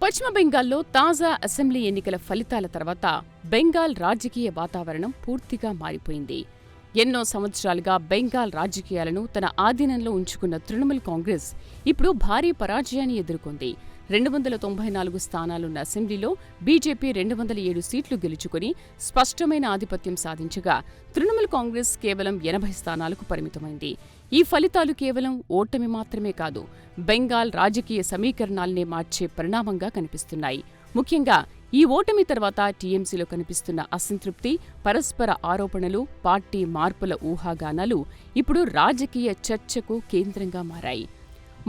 పశ్చిమ బెంగాల్లో తాజా అసెంబ్లీ ఎన్నికల ఫలితాల తర్వాత బెంగాల్ రాజకీయ వాతావరణం పూర్తిగా మారిపోయింది. ఎన్నో సంవత్సరాలుగా బెంగాల్ రాజకీయాలను తన ఆధీనంలో ఉంచుకున్న తృణమూల్ కాంగ్రెస్ ఇప్పుడు భారీ పరాజయాన్ని ఎదుర్కొంది. 294 స్థానాలున్న అసెంబ్లీలో బీజేపీ 207 సీట్లు గెలుచుకుని స్పష్టమైన ఆధిపత్యం సాధించగా తృణమూల్ కాంగ్రెస్ కేవలం 80 స్థానాలకు పరిమితమైంది. ఈ ఫలితాలు కేవలం ఓటమి మాత్రమే కాదు, బెంగాల్ రాజకీయ సమీకరణాల్నే మార్చే పరిణామంగా కనిపిస్తున్నాయి. ముఖ్యంగా ఈ ఓటమి తర్వాత టీఎంసీలో కనిపిస్తున్న అసంతృప్తి, పరస్పర ఆరోపణలు, పార్టీ మార్పుల ఊహాగానాలు ఇప్పుడు రాజకీయ చర్చకు కేంద్రంగా మారాయి.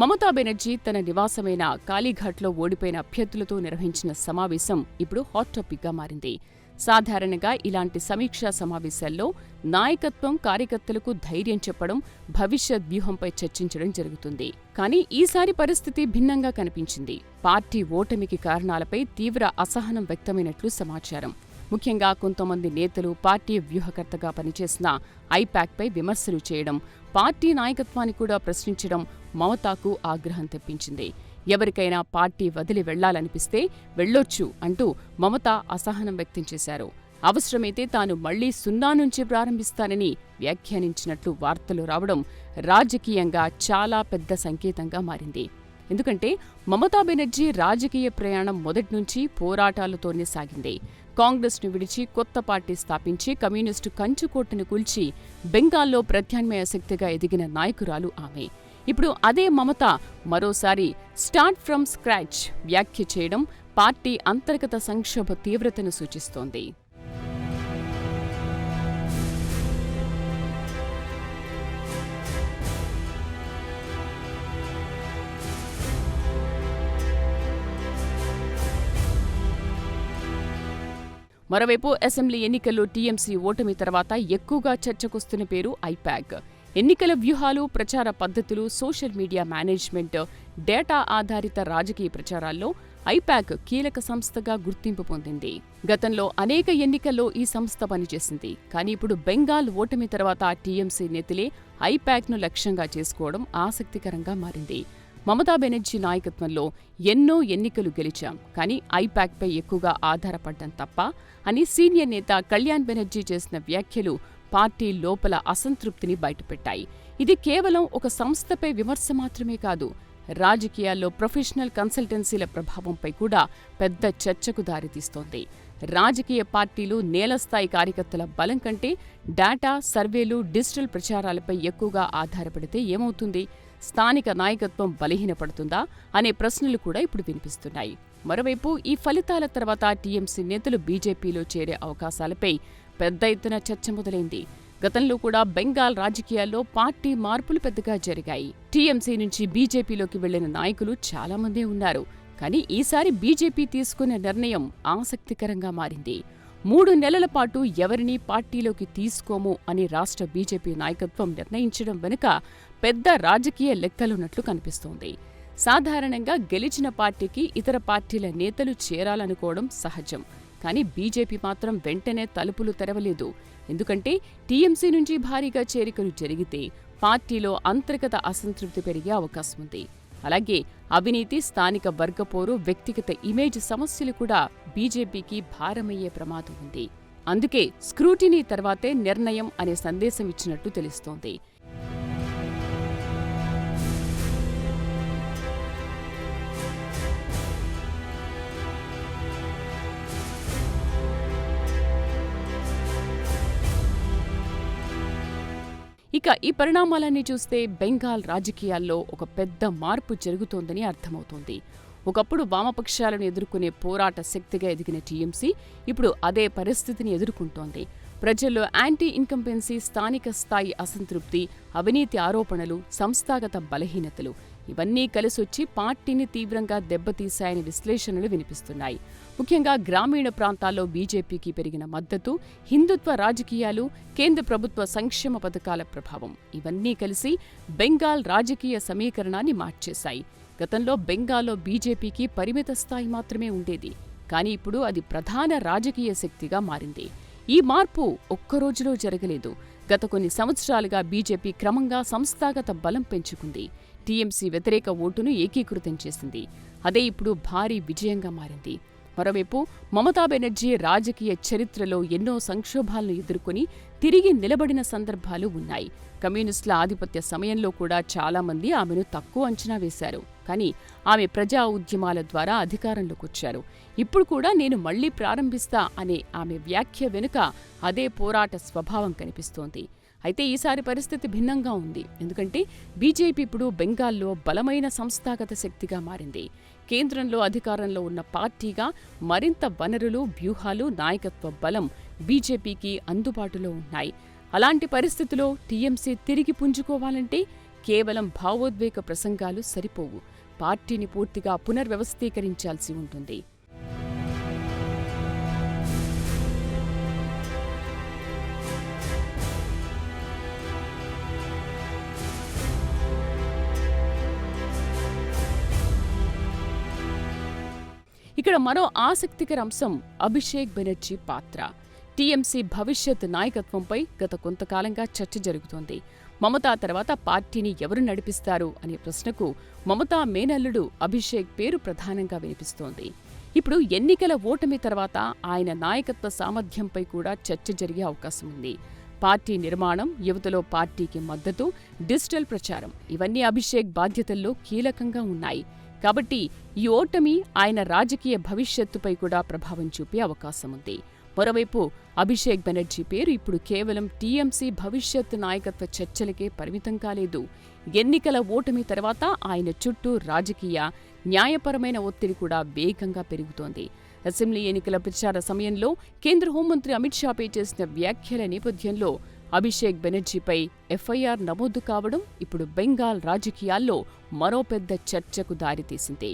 మమతా బెనర్జీ తన నివాసమైన కాళీఘాట్లో ఓడిపోయిన అభ్యర్థులతో నిర్వహించిన సమావేశం ఇప్పుడు హాట్ టాపిక్గా మారింది. సాధారణంగా ఇలాంటి సమీక్షా సమావేశాల్లో నాయకత్వం కార్యకర్తలకు ధైర్యం చెప్పడం, భవిష్యత్ వ్యూహంపై చర్చించడం జరుగుతుంది. కానీ ఈసారి పరిస్థితి భిన్నంగా కనిపించింది. పార్టీ ఓటమికి కారణాలపై తీవ్ర అసహనం వ్యక్తమైనట్లు సమాచారం. ముఖ్యంగా కొంతమంది నేతలు పార్టీ వ్యూహకర్తగా పనిచేసిన ఐపాక్పై విమర్శలు చేయడం, పార్టీ నాయకత్వాన్ని కూడా ప్రశ్నించడం మమతాకు ఆగ్రహం తెప్పించింది. ఎవరికైనా పార్టీ వదిలి వెళ్లాలనిపిస్తే వెళ్లొచ్చు అంటూ మమత అసహనం వ్యక్తం చేశారు. అవసరమైతే తాను మళ్లీ 0 నుంచి ప్రారంభిస్తానని వ్యాఖ్యానించినట్లు వార్తలు రావడం రాజకీయంగా చాలా పెద్ద సంకేతంగా మారింది. ఎందుకంటే మమతా బెనర్జీ రాజకీయ ప్రయాణం మొదట్నుంచి పోరాటాలతోనే సాగింది. కాంగ్రెస్ను విడిచి కొత్త పార్టీ స్థాపించి కమ్యూనిస్టు కంచుకోటను కూల్చి బెంగాల్లో ప్రత్యామ్నాయ శక్తిగా ఎదిగిన నాయకురాలు ఆమె. ఇప్పుడు అదే మమత మరోసారి స్టార్ట్ ఫ్రమ్ స్క్రాచ్ వ్యాఖ్య చేయడం పార్టీ అంతర్గత సంక్షోభ తీవ్రతను సూచిస్తోంది. మరోవైపు అసెంబ్లీ ఎన్నికల్లో టీఎంసీ ఓటమి తర్వాత ఎక్కువగా చర్చకొస్తున్న పేరు ఐపాక్. ఎన్నికల వ్యూహాలు, ప్రచార పద్ధతులు, సోషల్ మీడియా మేనేజ్మెంట్, డేటా ఆధారిత రాజకీయ ప్రచారాల్లో ఐపాక్ కీలక సంస్థగా గుర్తింపు పొందింది. గతంలో అనేక ఎన్నికల్లో ఈ సంస్థ పనిచేసింది. కానీ ఇప్పుడు బెంగాల్ ఓటమి తర్వాత టీఎంసీ నేతలే ఐపాక్ను లక్ష్యంగా చేసుకోవడం ఆసక్తికరంగా మారింది. మమతా బెనర్జీ నాయకత్వంలో ఎన్నో ఎన్నికలు గెలిచాం, కానీ ఐపాక్పై ఎక్కువగా ఆధారపడ్డం తప్ప అని సీనియర్ నేత కళ్యాణ్ బెనర్జీ చేసిన వ్యాఖ్యలు పార్టీ లోపల అసంతృప్తిని బయటపెట్టాయి. ఇది కేవలం ఒక సంస్థపై విమర్శ మాత్రమే కాదు, రాజకీయాల్లో ప్రొఫెషనల్ కన్సల్టెన్సీల ప్రభావంపై కూడా పెద్ద చర్చకు దారితీస్తోంది. రాజకీయ పార్టీలు నేలస్థాయి కార్యకర్తల బలం కంటే డేటా, సర్వేలు, డిజిటల్ ప్రచారాలపై ఎక్కువగా ఆధారపడితే ఏమవుతుంది? స్థానిక నాయకత్వం బలహీనపడుతుందా అనే ప్రశ్నలు కూడా ఇప్పుడు వినిపిస్తున్నాయి. మరోవైపు ఈ ఫలితాల తర్వాత టీఎంసీ నేతలు బీజేపీలో చేరే అవకాశాలపై పెద్ద ఎత్తున చర్చ మొదలైంది. గతంలో కూడా బెంగాల్ రాజకీయాల్లో పార్టీ మార్పులు పెద్దగా జరిగాయి. టీఎంసీ నుంచి బీజేపీలోకి వెళ్లిన నాయకులు చాలామందే ఉన్నారు. కానీ ఈసారి బీజేపీ తీసుకున్న నిర్ణయం ఆసక్తికరంగా మారింది. 3 నెలల పాటు ఎవరినీ పార్టీలోకి తీసుకోము అని రాష్ట్ర బీజేపీ నాయకత్వం నిర్ణయించడం వెనుక పెద్ద రాజకీయ లెక్కలున్నట్లు కనిపిస్తోంది. సాధారణంగా గెలిచిన పార్టీకి ఇతర పార్టీల నేతలు చేరాలనుకోవడం సహజం. కానీ బీజేపీ మాత్రం వెంటనే తలుపులు తెరవలేదు. ఎందుకంటే టీఎంసీ నుంచి భారీగా చేరికలు జరిగితే పార్టీలో అంతర్గత అసంతృప్తి పెరిగే అవకాశం ఉంది. అలాగే అవినీతి, స్థానిక వర్గపోరు, వ్యక్తిగత ఇమేజ్ సమస్యలు కూడా బీజేపీకి భారమయ్యే ప్రమాదం ఉంది. అందుకే స్క్రూటినీ తర్వాతే నిర్ణయం అనే సందేశం ఇచ్చినట్టు తెలుస్తోంది. ఇక ఈ పరిణామాలన్నీ చూస్తే బెంగాల్ రాజకీయాల్లో ఒక పెద్ద మార్పు జరుగుతోందని అర్థమవుతోంది. ఒకప్పుడు వామపక్షాలను ఎదుర్కొనే పోరాట శక్తిగా ఎదిగిన టీఎంసీ ఇప్పుడు అదే పరిస్థితిని ఎదుర్కొంటోంది. ప్రజల్లో యాంటీ ఇన్కంపెన్సీ, స్థానిక స్థాయి అసంతృప్తి, అవినీతి ఆరోపణలు, సంస్థాగత బలహీనతలు ఇవన్నీ కలిసొచ్చి పార్టీని తీవ్రంగా దెబ్బతీశాయని విశ్లేషణలు వినిపిస్తున్నాయి. ముఖ్యంగా గ్రామీణ ప్రాంతాల్లో బీజేపీకి పెరిగిన మద్దతు, హిందుత్వ రాజకీయాలు, కేంద్ర ప్రభుత్వ సంక్షేమ పథకాల ప్రభావం ఇవన్నీ కలిసి బెంగాల్ రాజకీయ సమీకరణాన్ని మార్చేశాయి. గతంలో బెంగాల్లో బీజేపీకి పరిమిత స్థాయి మాత్రమే ఉండేది. కానీ ఇప్పుడు అది ప్రధాన రాజకీయ శక్తిగా మారింది. ఈ మార్పు ఒక్కరోజులో జరగలేదు. గత కొన్ని సంవత్సరాలుగా బీజేపీ క్రమంగా సంస్థాగత బలం పెంచుకుంది. టీఎంసీ వ్యతిరేక ఓటును ఏకీకృతం చేసింది. అదే ఇప్పుడు భారీ విజయంగా మారింది. మరోవైపు మమతా బెనర్జీ రాజకీయ చరిత్రలో ఎన్నో సంక్షోభాలను ఎదుర్కొని తిరిగి నిలబడిన సందర్భాలు ఉన్నాయి. కమ్యూనిస్టుల ఆధిపత్య సమయంలో కూడా చాలామంది ఆమెను తక్కువ అంచనా వేశారు. కానీ ఆమె ప్రజా ఉద్యమాల ద్వారా అధికారంలోకొచ్చారు. ఇప్పుడు కూడా నేను మళ్లీ ప్రారంభిస్తా అనే ఆమె వ్యాఖ్య వెనుక అదే పోరాట స్వభావం కనిపిస్తోంది. అయితే ఈసారి పరిస్థితి భిన్నంగా ఉంది. ఎందుకంటే బీజేపీ ఇప్పుడు బెంగాల్లో బలమైన సంస్థాగత శక్తిగా మారింది. కేంద్రంలో అధికారంలో ఉన్న పార్టీగా మరింత వనరులు, వ్యూహాలు, నాయకత్వ బలం బీజేపీకి అందుబాటులో ఉన్నాయి. అలాంటి పరిస్థితిలో టీఎంసీ తిరిగి పుంజుకోవాలంటే కేవలం భావోద్వేగ ప్రసంగాలు సరిపోవు. పార్టీని పూర్తిగా పునర్వ్యవస్థీకరించాల్సి ఉంటుంది. ఇక్కడ మరో ఆసక్తికర అంశం అభిషేక్ బెనర్జీ పాత్ర. టీఎంసీ భవిష్యత్ నాయకత్వంపై గత కొంతకాలంగా చర్చ జరుగుతోంది. మమతా తర్వాత పార్టీని ఎవరు నడిపిస్తారు అనే ప్రశ్నకు మమతా మేనల్లుడు అభిషేక్ పేరు ప్రధానంగా వినిపిస్తోంది. ఇప్పుడు ఎన్నికల ఓటమి తర్వాత ఆయన నాయకత్వ సామర్థ్యంపై కూడా చర్చ జరిగే అవకాశం ఉంది. పార్టీ నిర్మాణం, యువతలో పార్టీకి మద్దతు, డిజిటల్ ప్రచారం ఇవన్నీ అభిషేక్ బాధ్యతల్లో కీలకంగా ఉన్నాయి. కాబట్టి ఈ ఓటమి ఆయన రాజకీయ భవిష్యత్తుపై కూడా ప్రభావం చూపే అవకాశం ఉంది. మరోవైపు అభిషేక్ బెనర్జీ పేరు ఇప్పుడు కేవలం టీఎంసీ భవిష్యత్ నాయకత్వ చర్చలకే పరిమితం కాలేదు. ఎన్నికల ఓటమి తర్వాత ఆయన చుట్టూ రాజకీయ, న్యాయపరమైన ఒత్తిడి కూడా వేగంగా పెరుగుతోంది. అసెంబ్లీ ఎన్నికల ప్రచార సమయంలో కేంద్ర హోంమంత్రి అమిత్ షాపై చేసిన వ్యాఖ్యల నేపథ్యంలో అభిషేక్ బెనర్జీపై ఎఫ్ఐఆర్ నమోదు కావడం ఇప్పుడు బెంగాల్ రాజకీయాల్లో మరో పెద్ద చర్చకు దారితీసింది.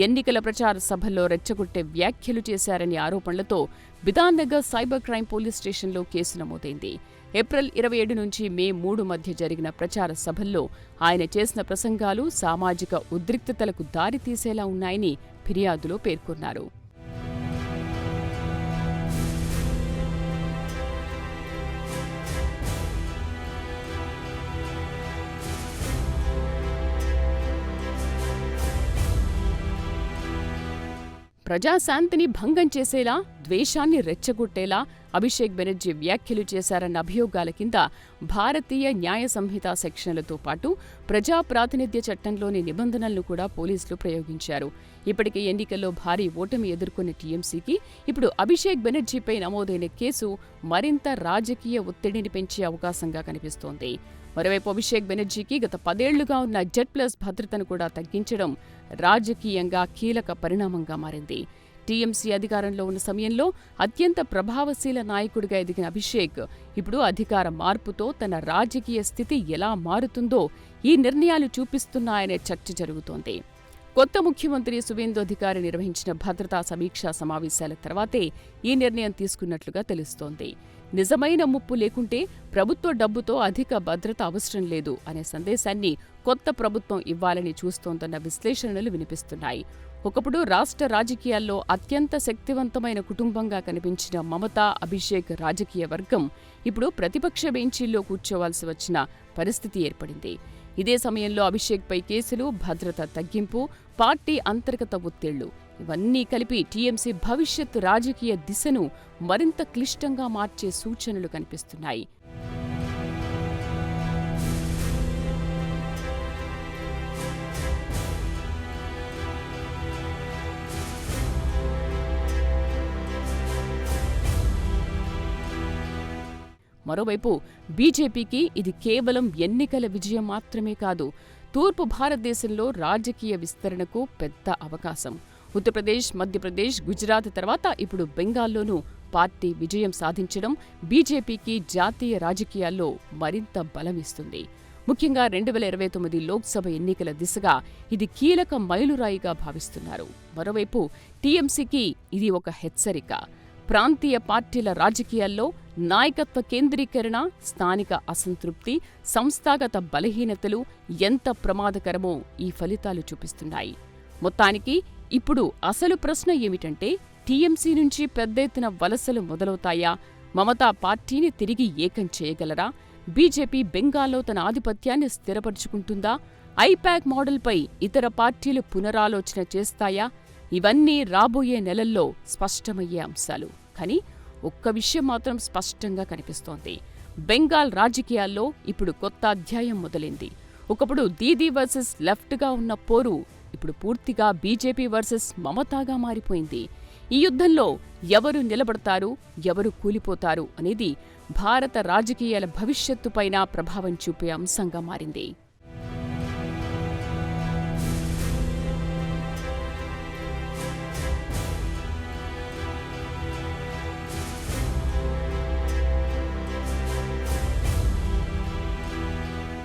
ఎన్నికల ప్రచార సభల్లో రెచ్చగొట్టే వ్యాఖ్యలు చేశారనే ఆరోపణలతో బిధాన్నగర్ సైబర్ క్రైమ్ పోలీస్ స్టేషన్లో కేసు నమోదైంది. ఏప్రిల్ 27 నుంచి మే 3 మధ్య జరిగిన ప్రచార సభల్లో ఆయన చేసిన ప్రసంగాలు సామాజిక ఉద్రిక్తతలకు దారితీసేలా ఉన్నాయని ఫిర్యాదులో పేర్కొన్నారు. ప్రజాశాంతిని భంగం చేసేలా, ద్వేషాన్ని రెచ్చగొట్టేలా అభిషేక్ బెనర్జీ వ్యాఖ్యలు చేశారన్న అభియోగాల కింద భారతీయ న్యాయ సంహిత సెక్షన్లతో పాటు ప్రజా ప్రాతినిధ్య చట్టంలోని నిబంధనలను కూడా పోలీసులు ప్రయోగించారు. ఇప్పటికే ఎన్నికల్లో భారీ ఓటమి ఎదుర్కొన్న టీఎంసీకి ఇప్పుడు అభిషేక్ బెనర్జీపై నమోదైన కేసు మరింత రాజకీయ ఒత్తిడిని పెంచే అవకాశంగా కనిపిస్తోంది. మరోవైపు అభిషేక్ బెనర్జీకి గత 10 ఏళ్లుగా ఉన్న జెడ్+ భద్రతను కూడా తగ్గించడం రాజకీయంగా కీలక పరిణామంగా మారింది. టీఎంసీ అధికారంలో ఉన్న సమయంలో అత్యంత ప్రభావశీల నాయకుడిగా ఎదిగిన అభిషేక్ ఇప్పుడు అధికార మార్పుతో తన రాజకీయ స్థితి ఎలా మారుతుందో ఈ నిర్ణయాలు చూపిస్తున్నాయనే చర్చ జరుగుతోంది. కొత్త ముఖ్యమంత్రి సువేందు అధికారి నిర్వహించిన భద్రతా సమీక్షా సమావేశాల తర్వాతే ఈ నిర్ణయం తీసుకున్నట్లుగా తెలుస్తోంది. నిజమైన ముప్పు లేకుంటే ప్రభుత్వ డబ్బుతో అధిక భద్రత అవసరం లేదు అనే సందేశాన్ని కొత్త ప్రభుత్వం ఇవ్వాలని చూస్తోందన్న విశ్లేషణలు వినిపిస్తున్నాయి. ఒకప్పుడు రాష్ట్ర రాజకీయాల్లో అత్యంత శక్తివంతమైన కుటుంబంగా కనిపించిన మమతా, అభిషేక్ రాజకీయ వర్గం ఇప్పుడు ప్రతిపక్ష బెంచీల్లో కూర్చోవాల్సి వచ్చిన పరిస్థితి ఏర్పడింది. ఇదే సమయంలో అభిషేక్పై కేసులు, భద్రత తగ్గింపు, పార్టీ అంతర్గత ఒత్తిళ్లు ఇవన్నీ కలిపి టీఎంసీ భవిష్యత్ రాజకీయ దిశను మరింత క్లిష్టంగా మార్చే సూచనలు కనిపిస్తున్నాయి. మరోవైపు బీజేపీకి ఇది కేవలం ఎన్నికల విజయం మాత్రమే కాదు, తూర్పు భారతదేశంలో రాజకీయ విస్తరణకు పెద్ద అవకాశం. ఉత్తరప్రదేశ్, మధ్యప్రదేశ్, గుజరాత్ తర్వాత ఇప్పుడు బెంగాల్లోనూ పార్టీ విజయం సాధించడం బీజేపీకి జాతీయ రాజకీయాల్లో మరింత బలమిస్తుంది. ముఖ్యంగా 2029 లోక్సభ ఎన్నికల దిశగా ఇది కీలక మైలురాయిగా భావిస్తున్నారు. మరోవైపు టీఎంసీకి ఇది ఒక హెచ్చరిక. ప్రాంతీయ పార్టీల రాజకీయాల్లో నాయకత్వ కేంద్రీకరణ, స్థానిక అసంతృప్తి, సంస్థాగత బలహీనతలు ఎంత ప్రమాదకరమో ఈ ఫలితాలు చూపిస్తున్నాయి. మొత్తానికి ఇప్పుడు అసలు ప్రశ్న ఏమిటంటే, టీఎంసీ నుంచి పెద్ద ఎత్తున వలసలు మొదలవుతాయా? మమతా పార్టీని తిరిగి ఏకం చేయగలరా? బీజేపీ బెంగాల్లో తన ఆధిపత్యాన్ని స్థిరపరుచుకుంటుందా? ఐపాక్ మోడల్పై ఇతర పార్టీలు పునరాలోచన చేస్తాయా? ఇవన్నీ రాబోయే నెలల్లో స్పష్టమయ్యే అంశాలు. కానీ ఒక్క విషయం మాత్రం స్పష్టంగా కనిపిస్తోంది. బెంగాల్ రాజకీయాల్లో ఇప్పుడు కొత్త అధ్యాయం మొదలైంది. ఒకప్పుడు దీదీ వర్సెస్ లెఫ్ట్గా ఉన్న పోరు ఇప్పుడు పూర్తిగా బీజేపీ వర్సెస్ మమతాగా మారిపోయింది. ఈ యుద్ధంలో ఎవరు నిలబడతారు, ఎవరు కూలిపోతారు అనేది భారత రాజకీయాల భవిష్యత్తుపైన ప్రభావం చూపే అంశంగా మారింది.